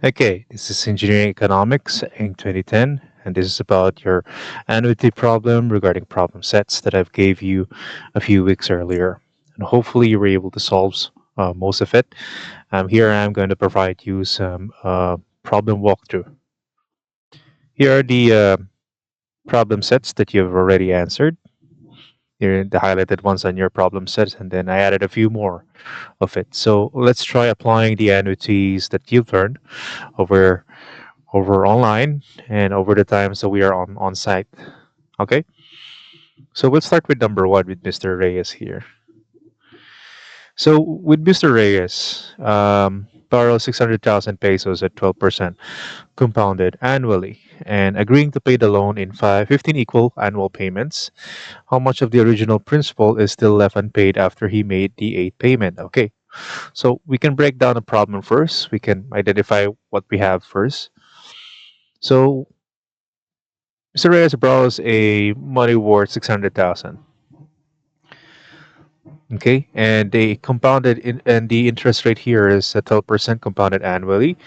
Okay, this is Engineering Economics in 2010, and this is about your annuity problem regarding problem sets that I've gave you a few weeks earlier. And hopefully you were able to solve most of it. Here I'm going to provide you some problem walkthrough. Here are the problem sets that you've already answered. Here are the highlighted ones on your problem set, and then I added a few more of it. So let's try applying the annuities that you've learned over online and over the times that we are on site. Okay, so we'll start with number one with Mr. Reyes here. So with Mr. Reyes, borrow 600,000 pesos at 12% compounded annually and agreeing to pay the loan in 15 equal annual payments. How much of the original principal is still left unpaid after he made the 8th payment? Okay, so we can break down the problem first. We can identify what we have first. So Mr. Reyes borrows a money worth 600,000. Okay, and and the interest rate here is at 12% compounded annually,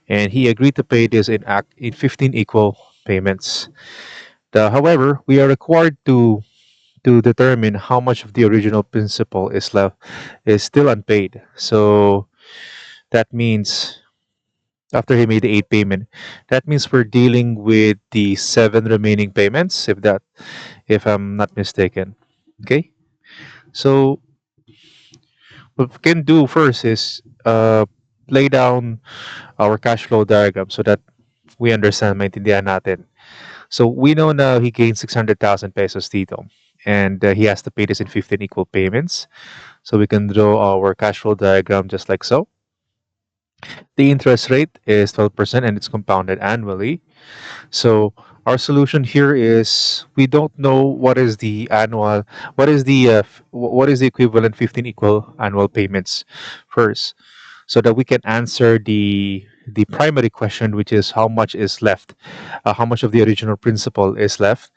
and he agreed to pay this in 15 equal payments. However, we are required to determine how much of the original principal is still unpaid. So that means after he made the 8th payment, that means we're dealing with the 7 remaining payments, if I'm not mistaken. Okay, so what we can do first is lay down our cash flow diagram so that we understand, maintindihan natin. So we know now he gained 600,000 pesos dito, and he has to pay this in 15 equal payments. So we can draw our cash flow diagram just like so. The interest rate is 12% and it's compounded annually. So our solution here is we don't know what is the equivalent 15 equal annual payments first, so that we can answer the primary question, which is how much is left, how much of the original principal is left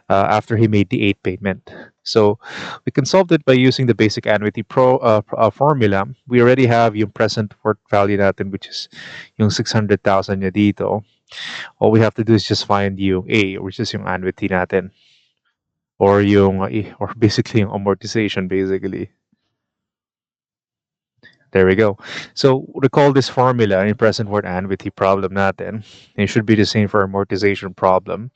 after he made the 8th payment. So we can solve it by using the basic annuity formula. We already have yung present worth value natin, which is yung 600,000 niya dito. All we have to do is just find yung A, which is yung annuity natin. Or basically yung amortization, basically. There we go. So recall this formula in present worth annuity problem natin. It should be the same for amortization problem.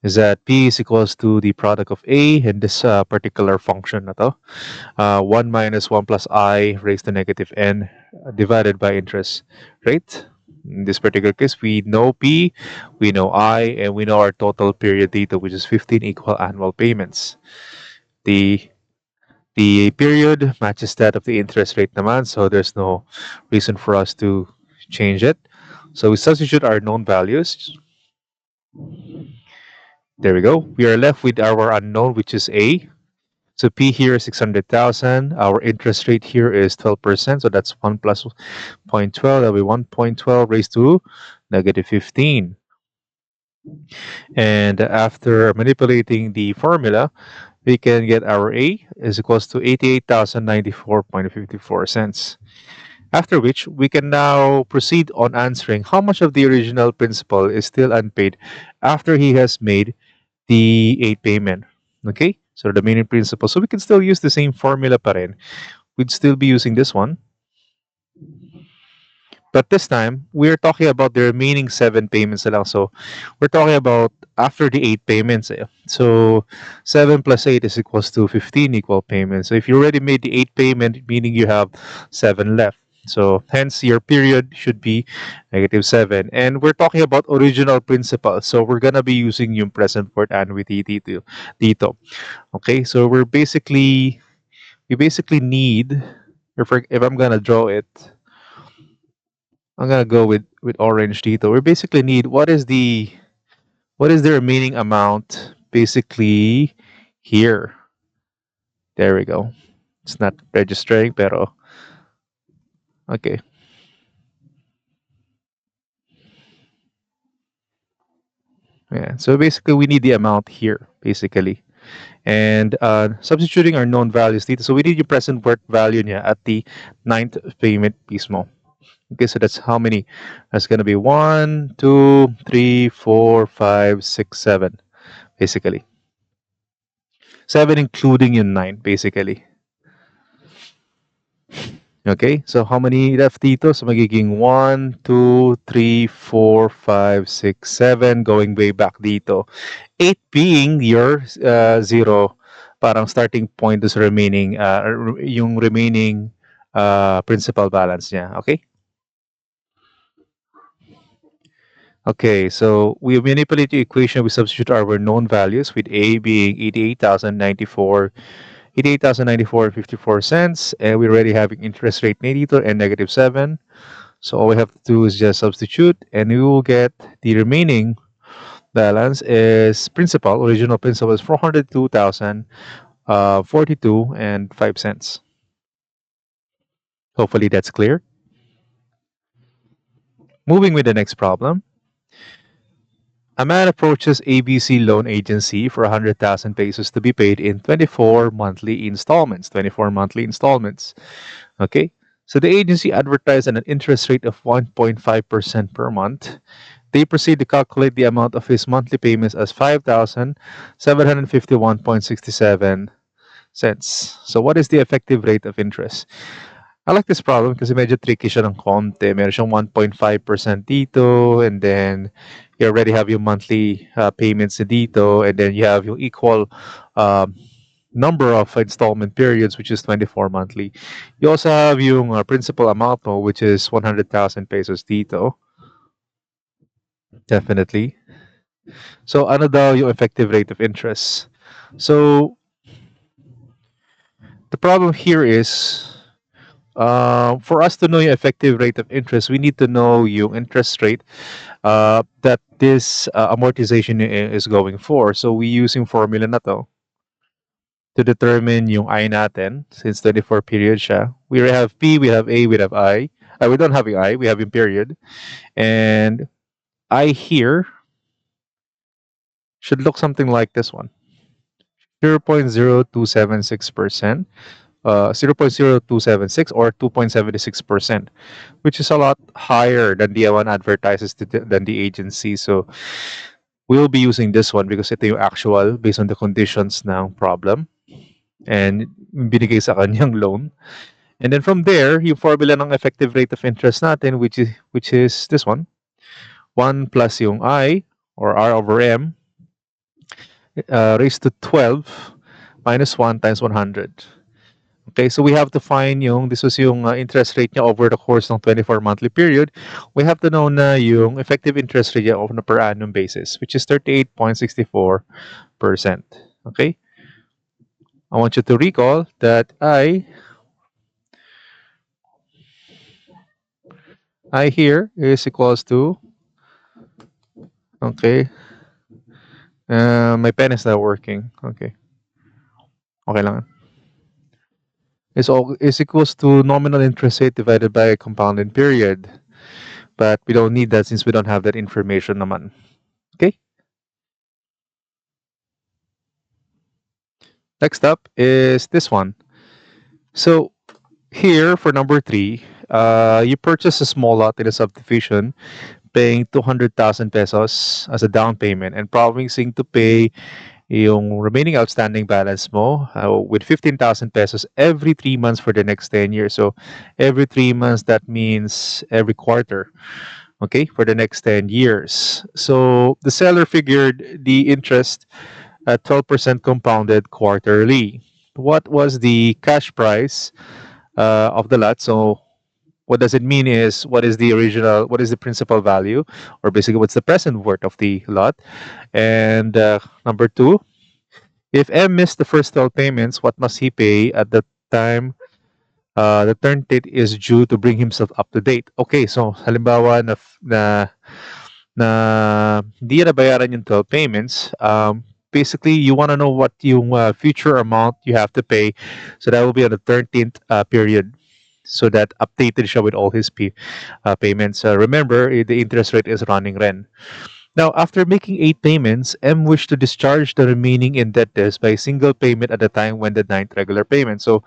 Is that P is equals to the product of A and this particular function na to. 1 minus 1 plus I raised to negative n divided by interest rate. In this particular case, we know P, we know I, and we know our total period data, which is 15 equal annual payments. The period matches that of the interest rate naman, so there's no reason for us to change it. So we substitute our known values. There we go. We are left with our unknown, which is A. So P here is 600,000. Our interest rate here is 12%. So that's 1 plus 0.12. That'll be 1.12 raised to negative 15. And after manipulating the formula, we can get our A is equals to 88,094.54 cents. After which, we can now proceed on answering how much of the original principal is still unpaid after he has made the 8th payment. Okay, so the remaining principal. So we can still use the same formula pa rin. We'd still be using this one. But this time, we're talking about the remaining 7 payments na lang. So we're talking about after the 8 payments. So 7 plus 8 is equals to 15 equal payments. So if you already made the 8th payment, meaning you have 7 left. So hence your period should be negative 7. And we're talking about original principal. So we're gonna be using yung present worth annuity dito. Okay, so we basically need, if I'm gonna draw it, I'm gonna go with orange dito. We basically need what is the remaining amount basically here. There we go. It's not registering, pero okay. Yeah. So basically, we need the amount here, basically, and substituting our known values dito. So we need yung present worth value niya at the 9th payment mismo. Okay, so that's how many? That's going to be one, two, three, four, five, six, seven, basically. Seven including yung nine, basically. Okay, so how many left dito? So magiging one, two, three, four, five, six, seven, going way back dito. 8 being your zero, parang starting point is remaining, yung remaining principal balance niya. Okay? Okay, so we manipulate the equation. We substitute our known values with A being 88,094.54 and we're already having interest rate dito and -7. So all we have to do is just substitute, and we will get the remaining balance is principal. Original principal is 402,000, 42 and 5 cents. Hopefully that's clear. Moving with the next problem. A man approaches ABC Loan Agency for 100,000 pesos to be paid in 24 monthly installments. 24 monthly installments. Okay. So the agency advertised an interest rate of 1.5% per month. They proceed to calculate the amount of his monthly payments as 5,751.67 cents. So what is the effective rate of interest? I like this problem kasi medyo tricky siya ng konti. Meron siyang 1.5% dito, and then you already have your monthly payments dito, and then you have your equal um, number of installment periods, which is 24 monthly. You also have yung principal amount mo, which is 100,000 pesos dito. Definitely. So ano daw yung effective rate of interest? So the problem here is for us to know yung effective rate of interest, we need to know yung interest rate that this amortization is going for. So we use yung formula na to to determine yung I natin since 24 period siya. We have P, we have A, we have I. We don't have I, we have yung period. And I here should look something like this one. 0.0276%, 0.0276 or 2.76%, which is a lot higher than the one advertises than the agency. So we'll be using this one because ito yung actual based on the conditions ng problem and binigay sa kanyang loan. And then from there, yung formula ng effective rate of interest natin, which is this one, 1 plus yung I or R over M raised to 12 minus 1 times 100. Okay, so we have to find yung, this was yung interest rate niya over the course ng 24 monthly period. We have to know na yung effective interest rate niya on a per annum basis, which is 38.64%. Okay? I want you to recall that I here is equals to, okay, my pen is not working. Okay. Okay lang. Is equals to nominal interest rate divided by a compounded period. But we don't need that since we don't have that information naman. Okay? Next up is this one. So here for number 3, you purchase a small lot in a subdivision, paying 200,000 pesos as a down payment and promising to pay yung remaining outstanding balance mo with 15,000 pesos every 3 months for the next 10 years. So every 3 months, that means every quarter. Okay, for the next 10 years. So the seller figured the interest at 12% compounded quarterly. What was the cash price of the lot? So what does it mean is what is the principal value, or basically what's the present worth of the lot? And number 2, if M missed the first 12 payments, what must he pay at the time the turn date is due to bring himself up to date? Okay, so halimbawa na hindi niya nabayaran yung 12 payments, basically you want to know what yung future amount you have to pay. So that will be on the 13th period. So that updated siya with all his payments. Remember, the interest rate is running ren. Now, after making 8 payments, M wished to discharge the remaining indebtedness by a single payment at a time when the ninth regular payment. So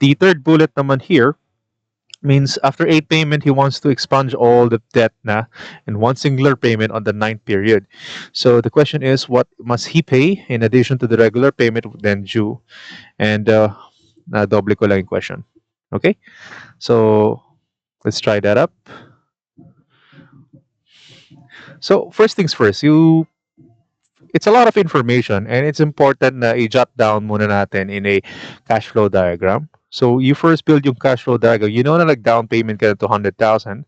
the third bullet naman here, Means after 8 payment, he wants to expunge all the debt na in one singular payment on the ninth period. So the question is, what must he pay in addition to the regular payment then due? And doble ko lang yung question. Okay? So let's try that up. So first things first, it's a lot of information and it's important na i-jot down muna natin in a cash flow diagram. So you first build yung cash flow diagram. You know na nag-down payment ka na 200,000,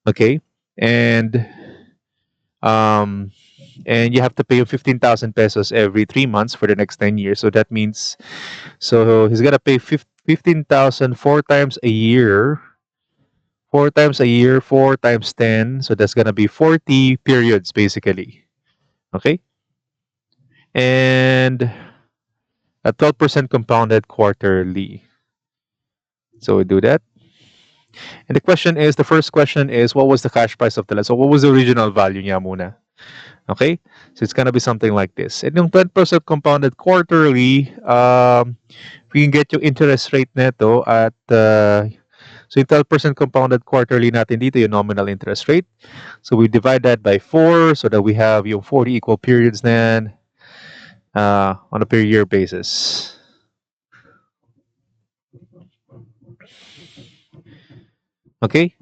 okay? And um and you have to pay him 15,000 pesos every 3 months for the next 10 years. So that means, so he's gonna pay 15,000 4 times a year. 4 times a year, 4 times 10. So that's gonna be 40 periods basically. Okay, and at 12% compounded quarterly. So we do that. And the first question is, what was the cash price of the land? So what was the original value niya muna? Okay, so it's gonna be something like this. And yung 10% compounded quarterly, we can get yung interest rate neto at, so yung 12% compounded quarterly natin dito, yung nominal interest rate. So we divide that by 4 so that we have yung 40 equal periods na yan, on a per year basis. Okay,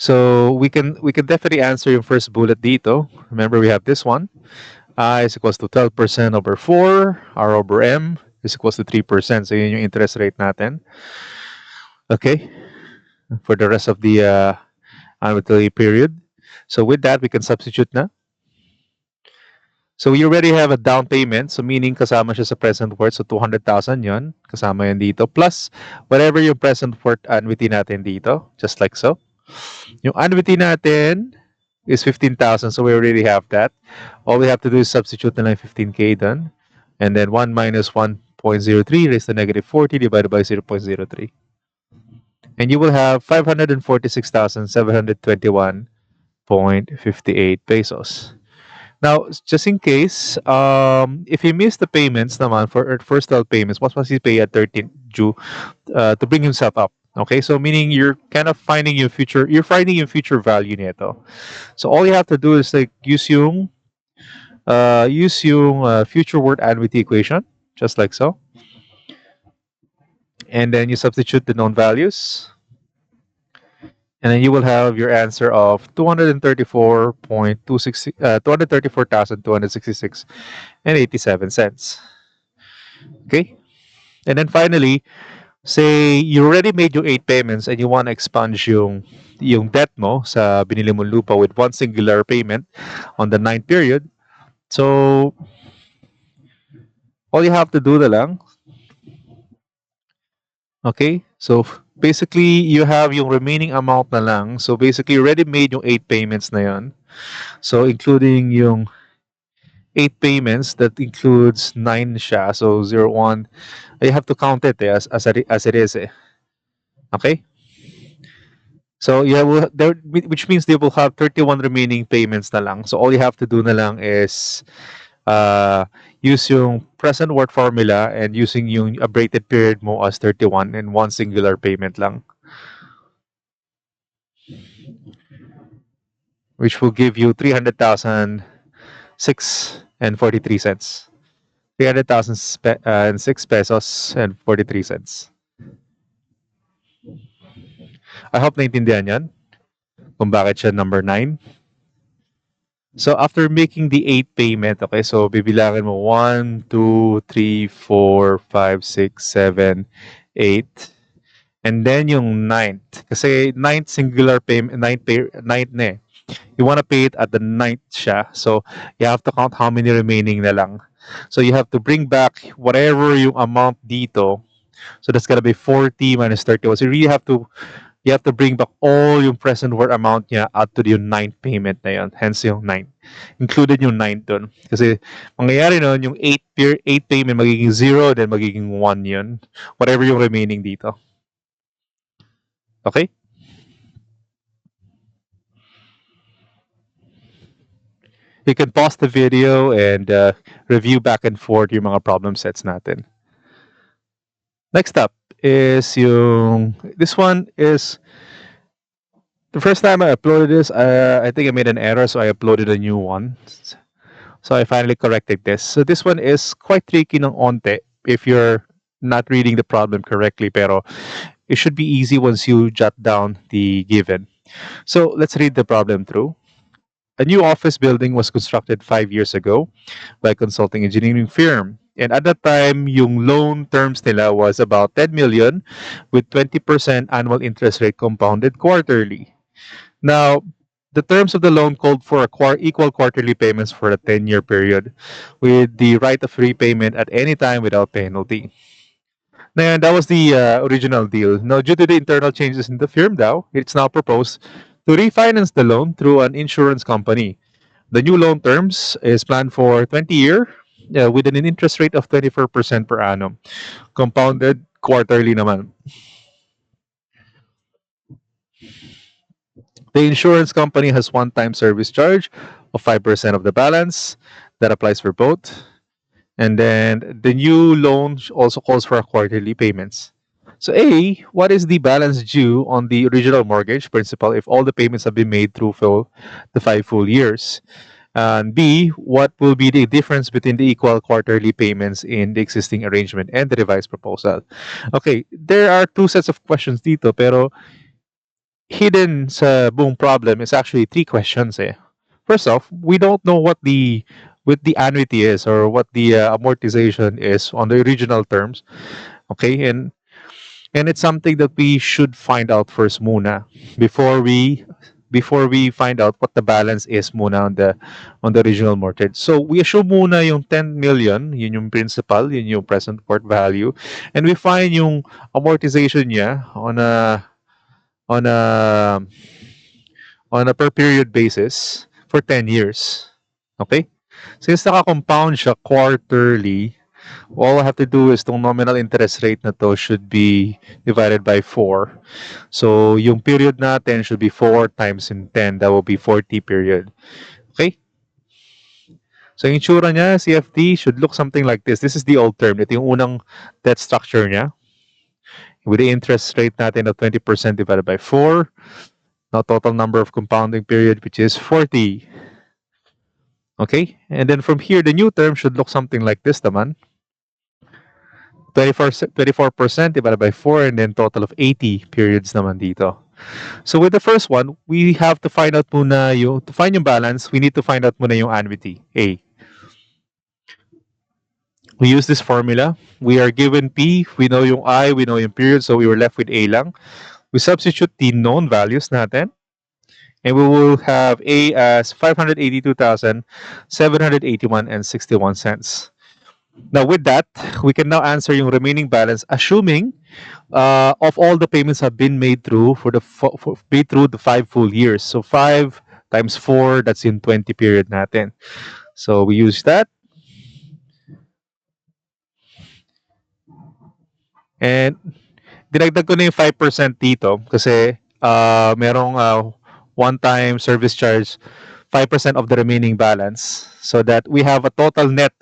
so we can definitely answer yung first bullet dito. Remember, we have this one. I is equals to 12% over 4. R over M is equals to 3%. So yun yung interest rate natin. Okay, for the rest of the annuity period. So with that, we can substitute na. So we already have a down payment. So meaning kasama siya sa present worth. So 200,000 yon. Kasama yan dito. Plus whatever yung present worth annuity natin dito. Just like so. Yung annuity natin is 15,000. So we already have that. All we have to do is substitute na lang 15K done. And then 1 minus 1.03 raised to negative 40 divided by 0.03. And you will have 546,721.58 pesos. Now, just in case, if he missed the payments naman for first 12 payments, what must he pay at 13 due to bring himself up? Okay, so meaning you're kind of finding your future value nito. So all you have to do is like use yung future worth annuity equation, just like so. And then you substitute the known values. And then you will have your answer of 234,266 and 87 cents. Okay? And then finally, say you already made your 8 payments and you want to expunge yung debt mo sa binili mong lupa with one singular payment on the 9th period. So all you have to do na lang. Okay? So basically, you have yung remaining amount na lang. So basically, you already made yung 8 payments na yon. So including yung 8 payments, that includes 9 siya. So 0, 1. You have to count it as it is. Okay? So you have there, which means they will have 31 remaining payments na lang. So all you have to do na lang is use yung present worth formula and using yung abated period mo as 31 and one singular payment lang, which will give you 300,006 and 43 cents. 300,006 pesos and 43 cents. I hope naintindihan yan kung bakit siya number 9. So after making the 8 payment, okay, so bibilangin mo 1, 2, 3, 4, 5, 6, 7, 8. And then yung 9th. Kasi 9th singular payment, 9th na eh. You want to pay it at the 9th siya. So you have to count how many remaining na lang. So you have to bring back whatever yung amount dito. So that's gonna be 40 minus 31. So you have to bring back all yung present worth amount niya out to yung 9th payment na yun. Hence yung 9. Included yung 9 dun. Kasi mangyayari nun, yung 8 payment magiging 0, then magiging 1 yun. Whatever yung remaining dito. Okay? You can pause the video and review back and forth yung mga problem sets natin. Next up is yung this one is the first time I uploaded this. I think I made an error, so I uploaded a new one. So I finally corrected this. So this one is quite tricky ng onte if you're not reading the problem correctly, pero it should be easy once you jot down the given. So let's read the problem through. A new office building was constructed 5 years ago by a consulting engineering firm. And at that time, yung loan terms nila was about 10 million with 20% annual interest rate compounded quarterly. Now, the terms of the loan called for equal quarterly payments for a 10-year period with the right of repayment at any time without penalty. Now, that was the original deal. Now, due to the internal changes in the firm now, it's now proposed to refinance the loan through an insurance company. The new loan terms is planned for 20-year with an interest rate of 24% per annum, compounded quarterly naman. The insurance company has one-time service charge of 5% of the balance. That applies for both. And then the new loan also calls for quarterly payments. So A, what is the balance due on the original mortgage principal if all the payments have been made through the 5 full years? And B, what will be the difference between the equal quarterly payments in the existing arrangement and the revised proposal? Okay, there are two sets of questions dito, pero hidden sa buong problem is actually three questions eh. First off, we don't know what the annuity is or what the amortization is on the original terms. Okay, and it's something that we should find out first muna before we find out what the balance is muna on the original mortgage. So we assume muna yung 10 million, yun yung principal, yun yung present port value, and we find yung amortization niya on a on a per period basis for 10 years. Okay? Since naka-compound siya quarterly, all I have to do is tong nominal interest rate na to should be divided by 4. So, yung period natin should be 4 times in 10. That will be 40 period. Okay? So, yung itsura niya, CFD, should look something like this. This is the old term. Ito yung unang debt structure niya. With the interest rate natin of 20% divided by 4. Now, total number of compounding period, which is 40. Okay? And then from here, the new term should look something like this naman. 24% divided by 4 and then total of 80 periods naman dito. So with the first one, we have to find out muna to find yung balance, we need to find out muna yung annuity, A. We use this formula. We are given P, we know yung I, we know yung period, so we were left with A lang. We substitute the known values natin. And we will have A as 582,781 and 61 cents. Now with that, we can now answer yung remaining balance, assuming of all the payments have been made through made through the 5 full years. So 5 times 4, that's in 20 period natin. So we use that. And dinagdag ko na yung 5% dito kasi merong one-time service charge 5% of the remaining balance so that we have a total net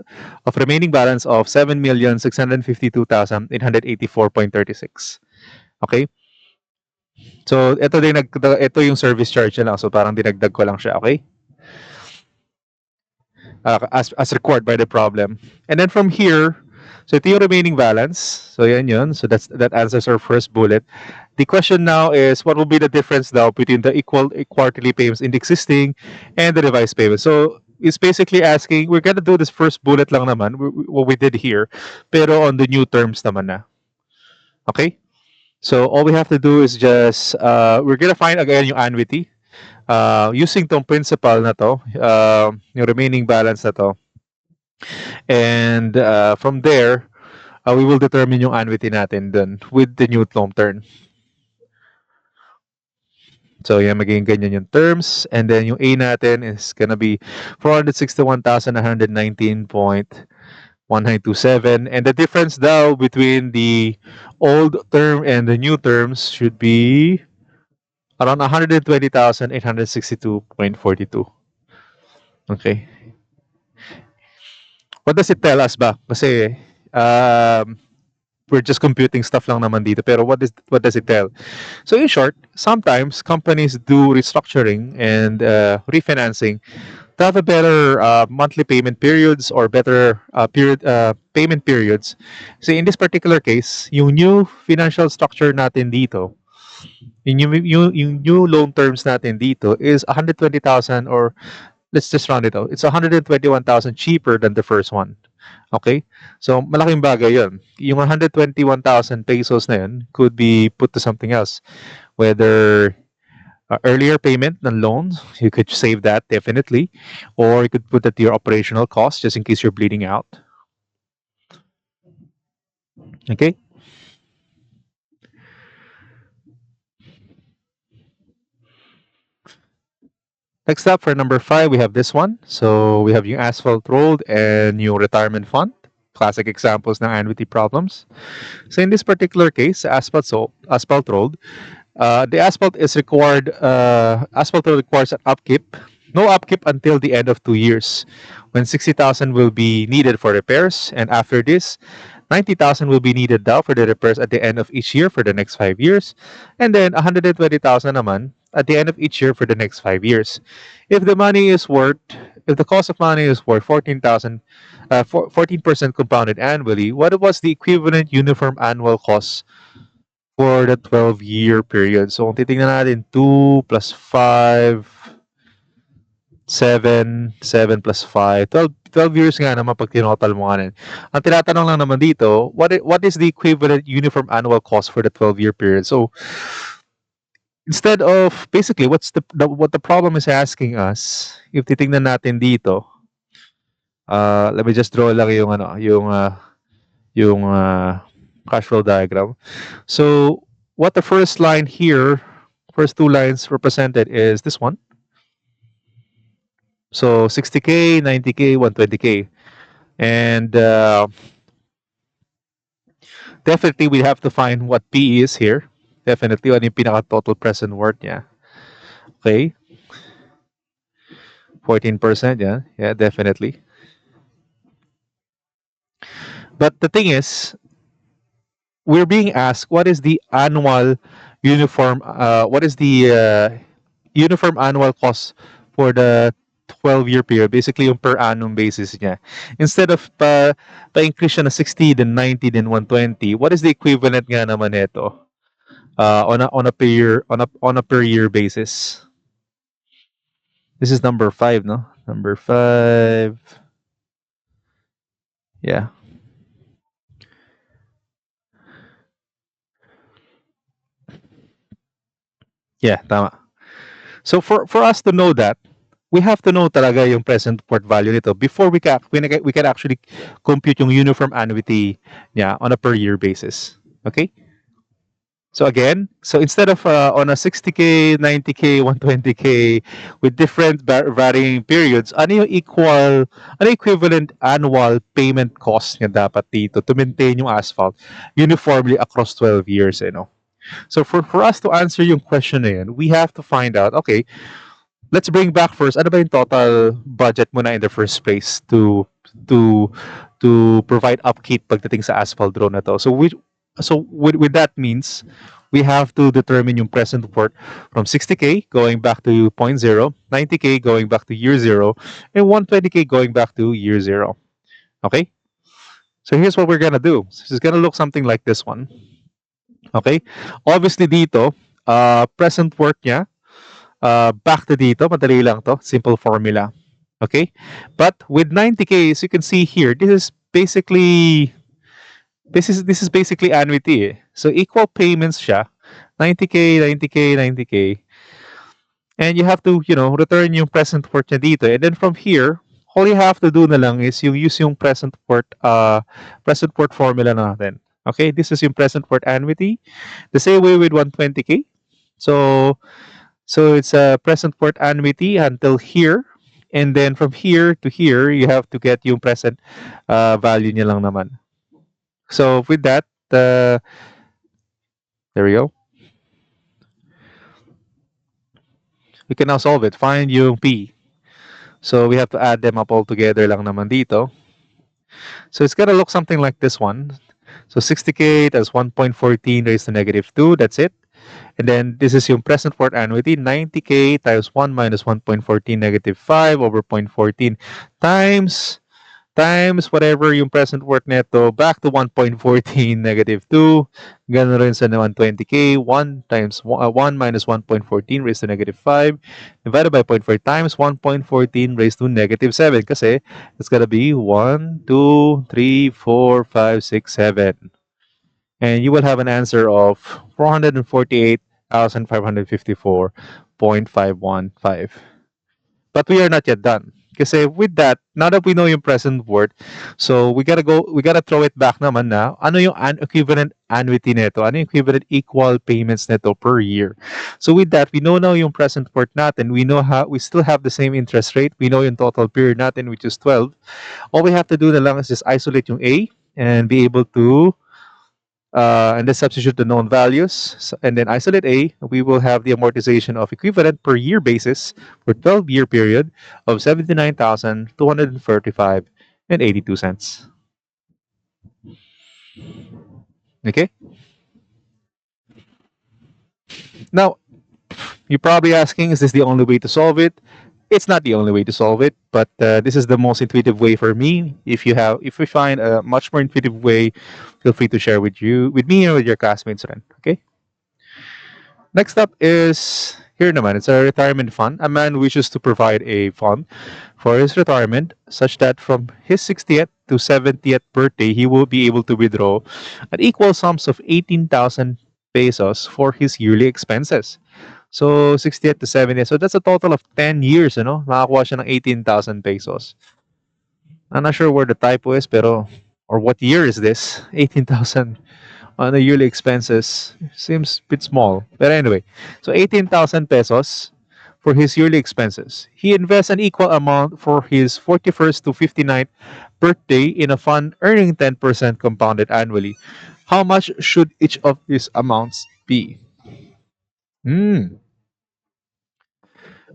of remaining balance of 7,652,884.36. Okay? So ito yung service charge na lang. So parang dinagdag ko lang siya, okay? As required by the problem. And then from here, so ito yung remaining balance. So yan yun. So that answers our first bullet. The question now is what will be the difference now between the equal quarterly payments in the existing and the revised payments. So it's basically asking, we're gonna do this first bullet lang naman, what we did here, pero on the new terms naman na. Okay? So all we have to do is just, we're gonna find again yung annuity. Using tong principal na to, yung remaining balance na to. And from there, we will determine yung annuity natin dun with the new long term. So, yan, magiging ganyan yung terms. And then, yung A natin is gonna be 461,119.1927. And the difference daw between the old term and the new terms should be around 120,862.42. Okay. What does it tell us ba? Kasi, we're just computing stuff lang naman dito. Pero what does it tell? So in short, sometimes companies do restructuring and refinancing to have a better monthly payment periods or better payment periods. So in this particular case, yung new financial structure natin dito, yung new loan terms natin dito is 120,000, or let's just round it out. It's 121,000 cheaper than the first one. Okay? So malaking bagay 'yon. Yung 121,000 pesos na 'yon could be put to something else. Whether earlier payment ng loans, you could save that definitely, or you could put that to your operational costs just in case you're bleeding out. Okay? Next up, for number 5, we have this one. So we have yung asphalt road and yung retirement fund. Classic examples ng annuity problems. So in this particular case, asphalt road, the asphalt is required. Asphalt road requires an upkeep. No upkeep until the end of 2 years, when 60,000 will be needed for repairs, and after this, 90,000 will be needed now for the repairs at the end of each year for the next 5 years, and then 120,000 naman at the end of each year for the next 5 years. If the money is worth, if the cost of money is worth 14,000, 14% compounded annually, what was the equivalent uniform annual cost for the 12-year period? So, kung titingnan natin, 2 plus 5, 7 plus 5, 12 years nga naman pag tinotal mo nga. Ang tinatanong lang naman dito, what is the equivalent uniform annual cost for the 12-year period? So, instead of, basically, what the problem is asking us, if titingnan natin dito, let me just draw lang yung cash flow diagram. So, what the first line here, first two lines represented is this one. So 60K, 90K, 120K. And definitely we have to find what PE is here. Definitely ano yung pinaka-total present worth niya. Okay. 14%, yeah. Yeah, definitely. But the thing is, we're being asked what is the annual uniform, what is the uniform annual cost for the 12-year period, basically yung per annum basis niya. Instead of pa-increase siya na 60, then 90, then 120, what is the equivalent nga naman nito on a per year basis? This is number 5, no? Number 5. Yeah. Yeah, tama. So for us to know that, we have to know talaga yung present port value nito before we can actually compute yung uniform annuity niya on a per year basis. Okay? So again, so instead of on a 60K, 90K, 120K with different varying periods, ano yung equivalent annual payment cost niya dapat dito to maintain yung asphalt uniformly across 12 years, you know? So for us to answer yung question na yun, we have to find out, okay, let's bring back first, ano ba yung total budget mo na in the first place to provide upkeep pagdating sa asphalt road na to. So with that means, we have to determine yung present worth from 60K going back to point 0, 90K going back to year 0, and 120K going back to year 0. Okay? So here's what we're gonna do. So it's gonna look something like this one. Okay? Obviously dito, present worth niya, back to dito, madali lang to, simple formula. Okay? But with 90K, as you can see here, this is basically annuity. So equal payments siya, 90K, 90K, 90K. And you have to, return yung present worth niya dito. And then from here, all you have to do na lang is use yung present worth formula natin. Okay, this is yung present worth annuity. The same way with 120K. So it's a present worth annuity until here. And then from here to here, you have to get yung present value niya lang naman. So with that, there we go. We can now solve it. Find yung P. So we have to add them up all together lang naman dito. So it's gonna look something like this one. So 60K, that's 1.14 raised to negative 2. That's it. And then this is yung present worth annuity, 90K times 1 minus 1.14 negative 5 over 0.14 times whatever yung present worth neto back to 1.14 negative 2. Ganun rin sa 120K, 1 times 1 minus 1.14 raised to negative 5 divided by 0.4 times 1.14 raised to negative 7 kasi it's gotta be 1, 2, 3, 4, 5, 6, 7. And you will have an answer of 448,554.515. But we are not yet done. Kasi with that, now that we know yung present word, so we gotta throw it back naman na, ano yung equivalent annuity nito? Ano yung equivalent equal payments nito per year? So with that, we know now yung present word natin. We know how, we still have the same interest rate. We know yung total period natin, which is 12. All we have to do na lang is just isolate yung A and be able to and then substitute the known values, and then isolate A, we will have the amortization of equivalent per year basis for 12-year period of 79,235 and 82 cents. Okay? Now, you're probably asking, is this the only way to solve it? It's not the only way to solve it, but this is the most intuitive way for me. If you find a much more intuitive way, feel free to share with me, and with your classmates. Okay. Next up is here naman. It's a retirement fund. A man wishes to provide a fund for his retirement such that from his 60th to 70th birthday, he will be able to withdraw an equal sums of 18,000 pesos for his yearly expenses. So 60th to 70th. So that's a total of 10 years, Makakuha siya ng 18,000 pesos. I'm not sure where the typo is, pero or what year is this? 18,000 on the yearly expenses seems a bit small. But anyway, so 18,000 pesos for his yearly expenses. He invests an equal amount for his 41st to 59th birthday in a fund earning 10% compounded annually. How much should each of these amounts be?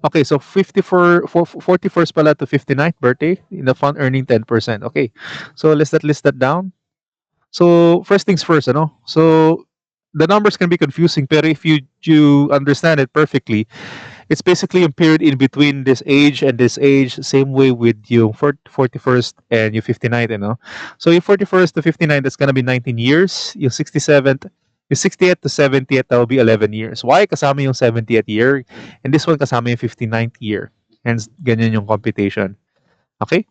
Okay, so 41st pala to 59th birthday in the fund earning 10%. Okay, so let's list that down. So first things first, So the numbers can be confusing, but if you understand it perfectly, it's basically a period in between this age and this age. Same way with yung 41st and yung 59th, So yung 41st to 59th, that's gonna be 19 years. Yung 67th, yung 60th to 70th, that will be 11 years. Why? Kasama yung 70th year, and this one kasama yung 59th year. Hence, ganyan yung computation. Okay?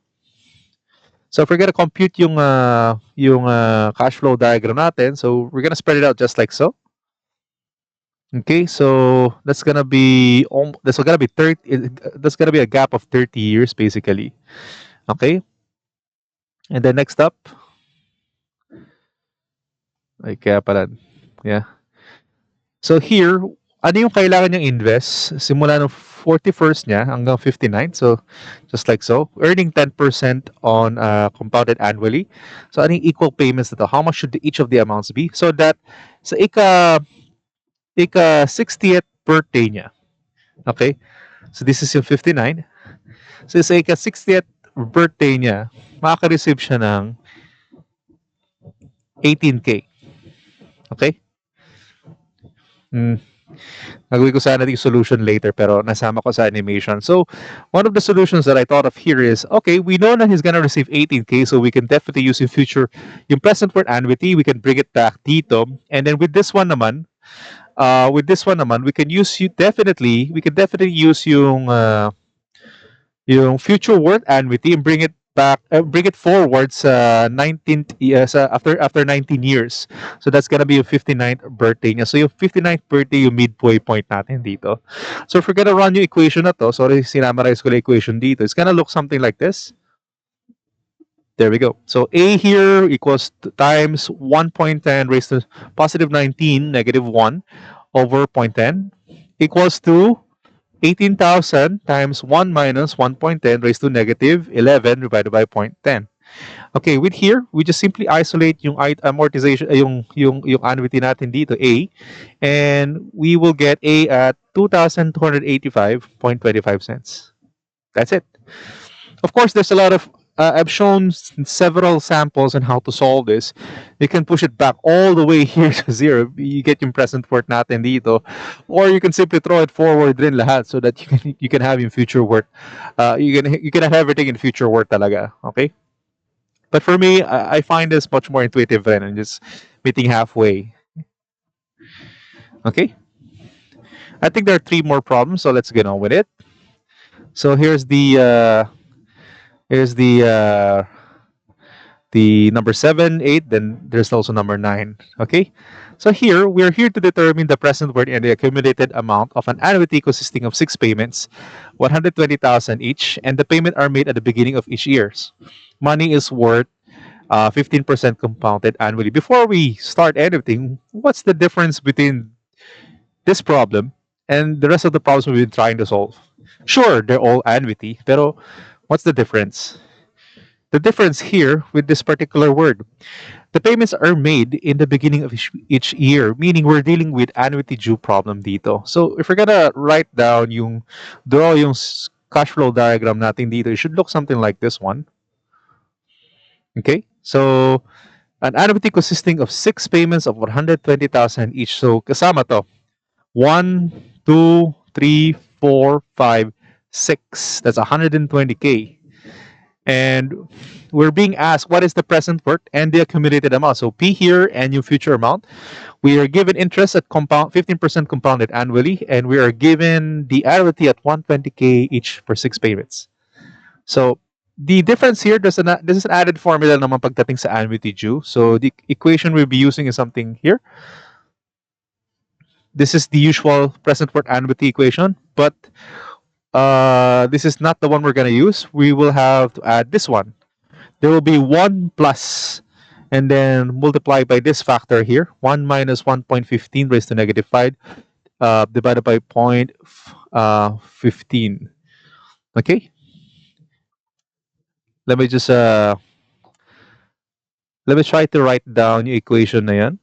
So if we're gonna compute yung cash flow diagram natin, so we're gonna spread it out just like so. Okay, so that's gonna be 30. That's gonna be a gap of 30 years basically. Okay, and then next up, ay kaya pala, yeah. So here, ano yung kailangan niyang invest simula ng 41st niya hanggang 59th. So just like so, earning 10% on compounded annually. So ano yung equal payments nito? How much should each of the amounts be? So that sa ika 60th birthday niya. Okay? So this is yung 59. So sa ika 60th birthday niya, makaka-receive siya ng 18K. Okay? Gagawin ko sana yung solution later pero nasama ko sa animation. So one of the solutions that I thought of here is, okay, we know that he's gonna receive 18K, so we can definitely use in future yung present worth annuity, we can bring it back dito. And then with this one naman, we can definitely use yung future worth annuity and bring it back, bring it forward sa 19th after 19 years. So that's gonna be yung 59th birthday niya. So yung 59th birthday yung midway point natin dito. So if we're gonna run yung equation na to, sorry, sinamarize ko la equation dito. It's gonna look something like this. There we go. So A here equals times 1.10 raised to positive 19 negative 1 over 0.10 equals to 18,000 times 1 minus 1.10 raised to negative 11 divided by 0.10. Okay, with here, we just simply isolate yung amortization, yung annuity natin dito, A, and we will get A at 2,285.25 cents. That's it. Of course, there's a lot of I've shown several samples on how to solve this. You can push it back all the way here to zero. You get yung present worth natin dito. Or you can simply throw it forward rin lahat so that you can have yung future worth. You can have everything in future worth talaga. Okay? But for me, I find this much more intuitive rin and just meeting halfway. Okay? I think there are three more problems, so let's get on with it. So here's the number 7, 8, then there's also number 9. Okay? So here, we're here to determine the present worth and the accumulated amount of an annuity consisting of 6 payments, 120,000 each, and the payment are made at the beginning of each year. Money is worth 15% compounded annually. Before we start anything, what's the difference between this problem and the rest of the problems we've been trying to solve? Sure, they're all annuity, pero what's the difference? The difference here with this particular word, the payments are made in the beginning of each year, meaning we're dealing with annuity due problem dito. So if we're gonna write down draw yung cash flow diagram natin dito, it should look something like this one. Okay, so an annuity consisting of 6 payments of 120,000 each. So kasama to, 1, 2, 3, 4, 5, 6. That's 120K. And we're being asked what is the present worth and the accumulated amount. So P here and your future amount. We are given interest at 15% compounded annually, and we are given the annuity at 120K each for 6 payments. So the difference here, this is an added formula naman pagdating sa annuity due. So the equation we'll be using is something here. This is the usual present worth annuity equation, but this is not the one we're going to use. We will have to add this one. There will be 1 plus, and then multiply by this factor here, 1 minus 1.15 raised to negative 5, divided by 0.15. Okay? Let me just, let me try to write down yung equation na yan.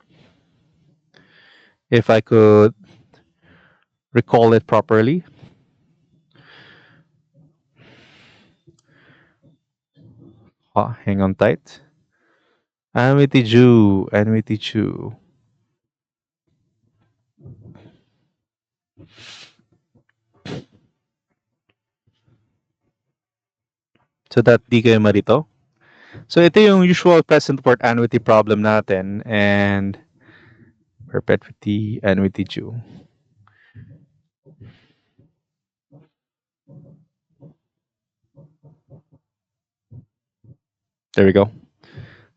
If I could recall it properly. Hang on tight. Annuity due. So that di kayo marito. So ito yung usual present worth annuity problem natin, and perpetuity annuity due. There we go.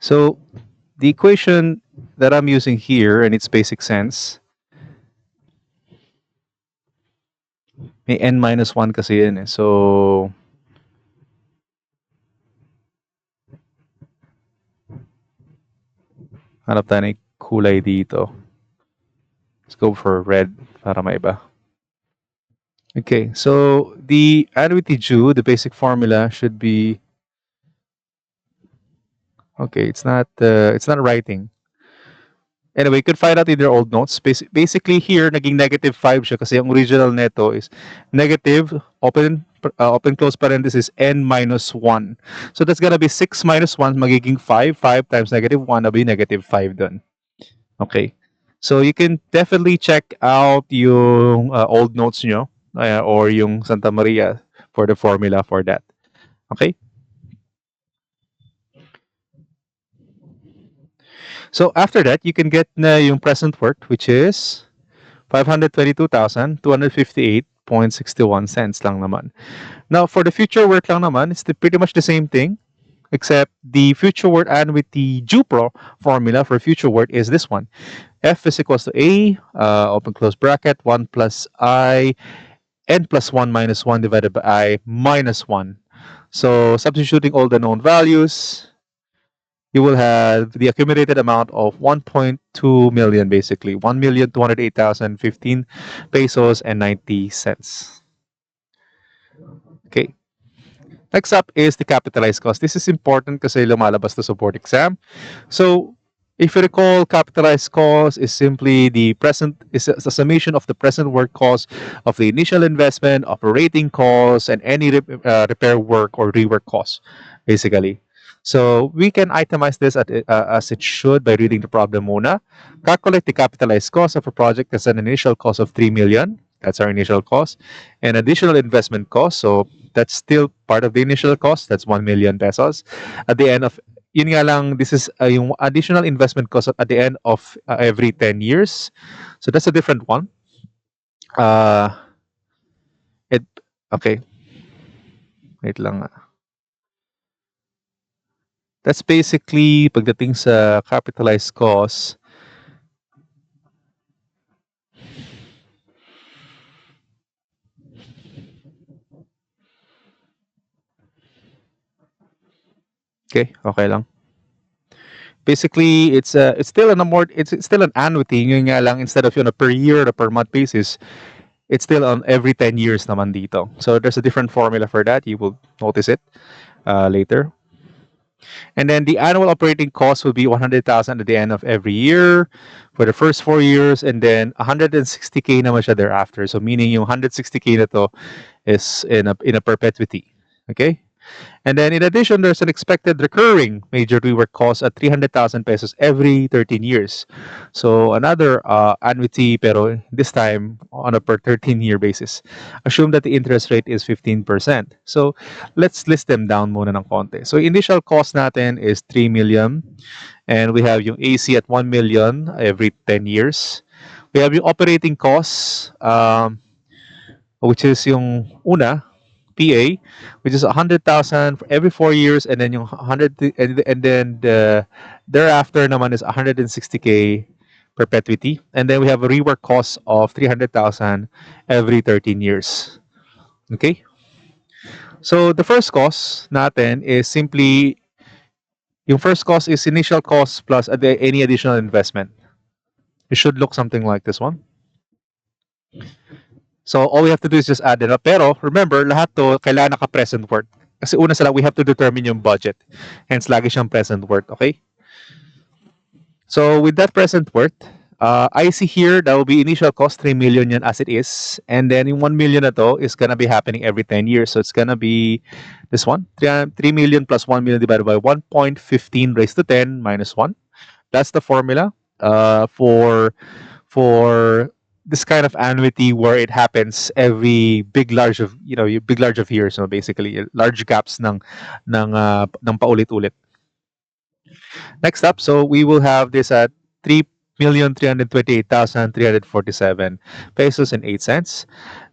So the equation that I'm using here in its basic sense, may n minus 1 kasi yan eh. So hanap tayo ng kulay dito. Let's go for red para maiba. Okay, so the annuity due, the basic formula should be, okay, it's not writing. Anyway, you could find out in your old notes. Basically here, naging negative 5 siya kasi ang original neto is negative, open close parenthesis, n minus 1. So that's gonna be 6 minus 1, magiging 5. 5 times negative 1, will be negative 5 dun. Okay. So you can definitely check out yung old notes nyo or yung Santa Maria for the formula for that. Okay? So after that, you can get na yung present worth, which is 522,258.61 cents lang naman. Now, for the future worth lang naman, it's pretty much the same thing, except the future worth annuity due formula for future worth is this one. F is equals to A, open close bracket, 1 plus I, n plus 1 minus 1 divided by I minus 1. So substituting all the known values, you will have the accumulated amount of 1.2 million, basically 1,208,015 pesos and 90 cents. Okay. Next up is the capitalized cost. This is important kasi lumalabas to sa board exam. So If you recall, capitalized cost is simply the present is a summation of the present work cost of the initial investment, operating costs, and any repair work or rework costs, basically. So we can itemize this as it should by reading the problem muna. Calculate the capitalized cost of a project as an initial cost of 3 million. That's our initial cost. And additional investment cost. So that's still part of the initial cost. That's 1 million pesos. At the end of yun nga lang, this is yung additional investment cost at the end of every 10 years. So that's a different one. Uh, it, okay, wait lang. That's basically pagdating sa capitalized cost. Okay, okay lang. Basically, it's still an it's still an annuity. Yun nga lang, instead of per year or per month basis, it's still on every 10 years naman dito. So there's a different formula for that. You will notice it later. And then the annual operating cost will be 100,000 at the end of every year for the first 4 years, and then 160K naman siya thereafter. So meaning yung 160K na to is in a perpetuity. Okay? And then in addition, there's an expected recurring major rework cost at 300,000 pesos every 13 years. So another annuity, pero this time on a per 13-year basis. Assume that the interest rate is 15%. So let's list them down muna ng konti. So initial cost natin is 3 million. And we have yung AC at 1 million every 10 years. We have yung operating costs, which is yung una, PA, which is 100,000 for every 4 years, and then yung 100, and then thereafter naman is 160K perpetuity, and then we have a rework cost of 300,000 every 13 years. Okay, so the first cost natin is simply yung first cost is initial cost plus any additional investment. It should look something like this one. So all we have to do is just add it up. Pero remember, lahat to kailangan naka-present worth. Kasi una sa lahat, we have to determine yung budget. Hence, lagi siyang present worth. Okay? So with that present worth, I see here that will be initial cost 3 million yan as it is. And then yung 1 million na to is gonna be happening every 10 years. So it's gonna be this one. 3 million plus 1 million divided by 1.15 raised to 10 minus 1. That's the formula for this kind of annuity where it happens every big large of big large of years, so basically large gaps ng paulit-ulit. Next up, so we will have this at 3,328,347 pesos and 8 cents.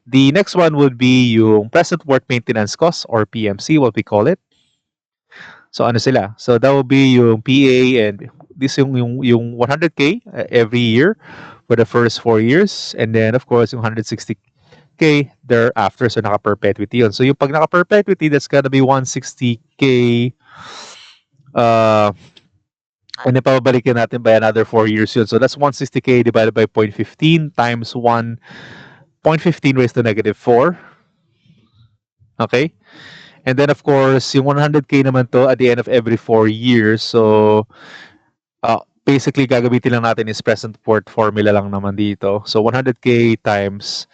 The next one would be yung present worth maintenance cost or PMC, what we call it. So ano sila? So that will be yung PA, and this yung 100K every year for the first 4 years, and then of course yung 160K thereafter. So naka-perpetuity yun. So yung pag naka-perpetuity, that's gonna be 160K and then pababalikin natin by another 4 years yun. So that's 160K divided by 0.15 times 1.15 raised to negative 4. Okay? And then of course, yung 100K naman to at the end of every 4 years. So basically gagamitin lang natin is present worth formula lang naman dito. So 100K times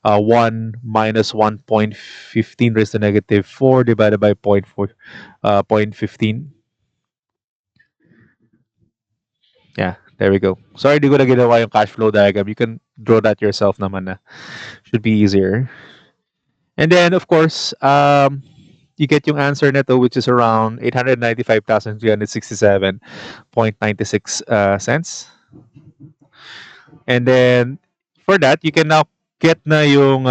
1 minus 1.15 raised to negative 4 divided by 0.15. Yeah, there we go. Sorry, di ko na ginawa yung cash flow diagram. You can draw that yourself naman na. Should be easier. And then, of course, you get yung answer nito, which is around 895,367.96 cents. And then, for that, you can now get na yung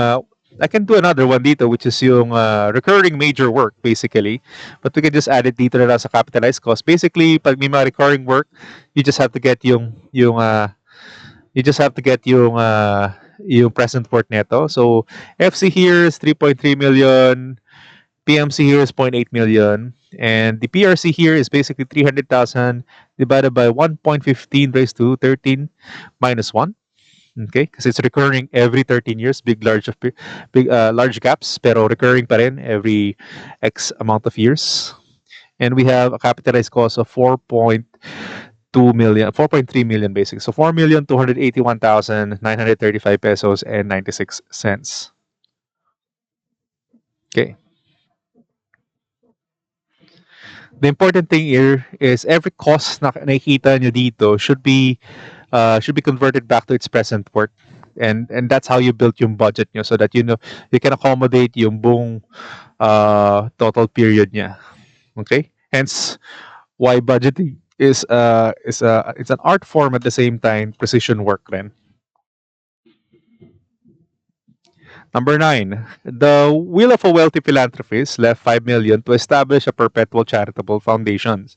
I can do another one dito, which is yung recurring major work, basically. But we can just add it dito na lang sa capitalized cost. Basically, pag may mga recurring work, you just have to get yung present worth neto. So FC here is 3.3 million, PMC here is 0.8 million, and the PRC here is basically 300,000 divided by 1.15 raised to 13 minus 1. Okay, because it's recurring every 13 years, large gaps, pero recurring pa rin every X amount of years. And we have a capitalized cost of 2 million, 4.3 million basically. So 4,281,935 pesos and 96 cents. Okay. The important thing here is every cost na nakikita nyo dito should be converted back to its present worth. And that's how you build yung budget nyo so that you know you can accommodate yung buong total period niya. Okay? Hence why budgeting is it's an art form at the same time precision work then. Number 9, the will of a wealthy philanthropist left 5 million to establish a perpetual charitable foundation.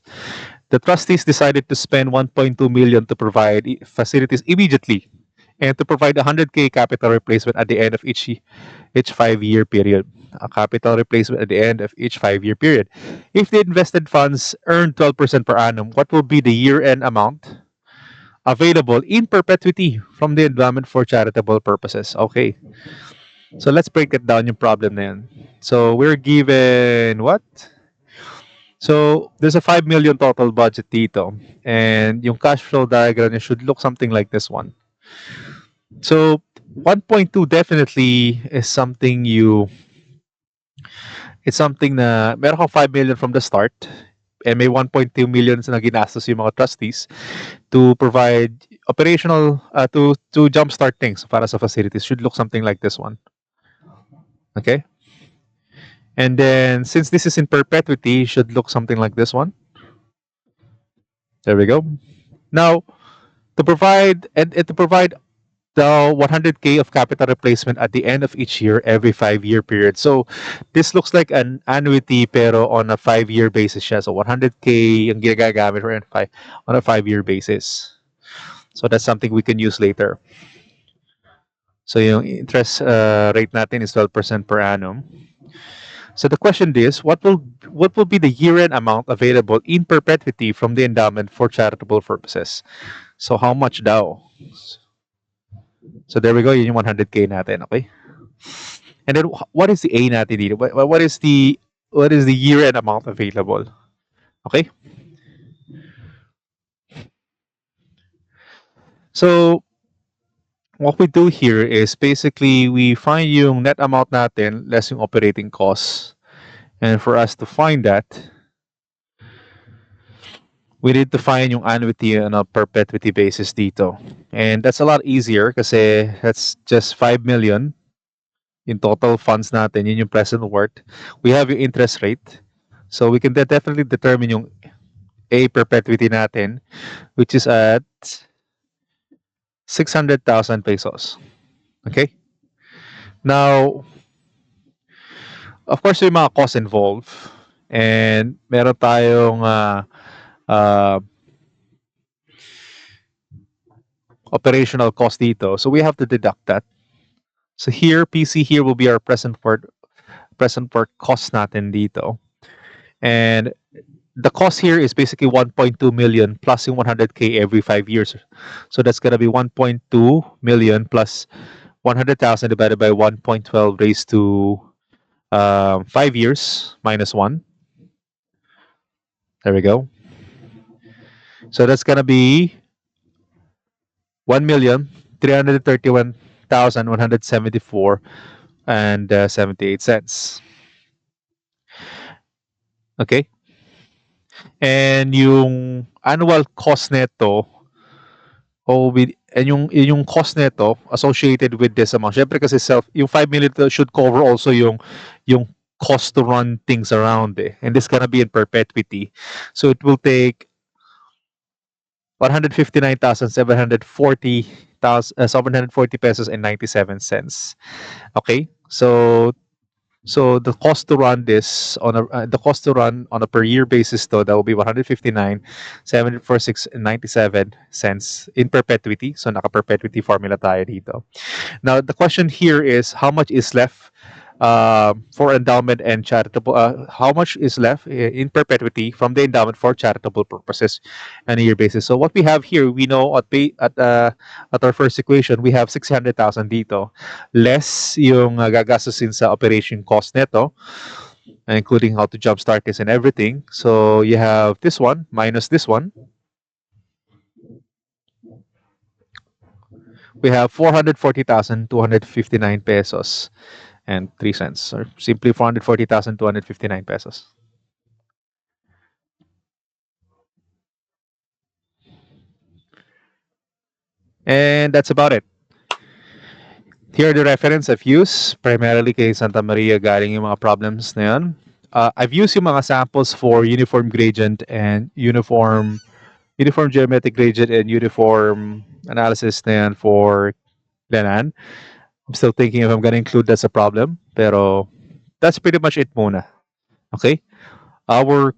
The trustees decided to spend 1.2 million to provide facilities immediately and to provide 100k capital replacement at the end of each 5-year period. A capital replacement at the end of each 5-year period. If the invested funds earn 12% per annum, what will be the year-end amount available in perpetuity from the endowment for charitable purposes? Okay. So let's break it down yung problem na yan. So we're given what? So there's a 5 million total budget dito. And yung cash flow diagram niya should look something like this one. So 1.2 definitely is something it's something na meron kang 5 million from the start and may 1.2 million na ginastos yung mga trustees to provide operational to jumpstart things para sa facilities. Should look something like this one. Okay? And then since this is in perpetuity, should look something like this one. There we go. Now, to provide the 100k of capital replacement at the end of each year every 5-year period. So this looks like an annuity pero on a 5-year basis siya. So 100k yung ginagamit for on a 5-year basis. So that's something we can use later. So yung interest rate natin is 12% per annum. So the question is, what will be the year-end amount available in perpetuity from the endowment for charitable purposes? So how much daw? So there we go, yun yung 100k natin, okay? And then what is the A natin dito? What is the year-end amount available? Okay? So what we do here is basically we find yung net amount natin less yung operating costs. And for us to find that, we need to find yung annuity on a perpetuity basis dito. And that's a lot easier kasi that's just 5 million in total funds natin. Yun yung present worth. We have yung interest rate. So we can definitely determine yung A perpetuity natin, which is at 600,000 pesos. Okay? Now, of course, yung mga costs involved. And meron tayong operational cost dito. So we have to deduct that. So here, PC here will be our present worth cost natin dito. And the cost here is basically 1.2 million plus yung 100k every 5 years. So that's going to be 1.2 million plus 100,000 divided by 1.12 raised to 5 years minus 1. There we go. So that's going to be 1,331,174 and 78 cents. Okay? And yung annual cost neto and yung cost neto associated with this amount. Syempre kasi yung 5 million should cover also yung cost to run things around eh. And this gonna be in perpetuity. So it will take 159,740 pesos and 97 cents. Okay? So the cost to run this on a per year basis though that will be 159,746.97 cents in perpetuity. So naka perpetuity formula tayo dito. Now the question here is how much is left for endowment and charitable how much is left in perpetuity from the endowment for charitable purposes on a year basis. So what we have here, we know at our first equation we have 600,000 dito less yung gagastusin sa operation cost neto, including how to jumpstart this and everything. So you have this one minus this one. we have 440,259 pesos and 3 cents, or simply 440,259 pesos. And that's about it. Here are the reference I've used, primarily kay Santa Maria galing yung mga problems na yun. I've used yung mga samples for uniform gradient and uniform geometric gradient and uniform analysis na yan for Lenan. I'm still thinking if I'm gonna include that as a problem, pero that's pretty much it muna. Okay? Our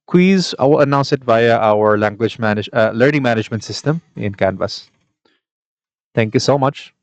quiz, I will announce it via our learning management system in Canvas. Thank you so much.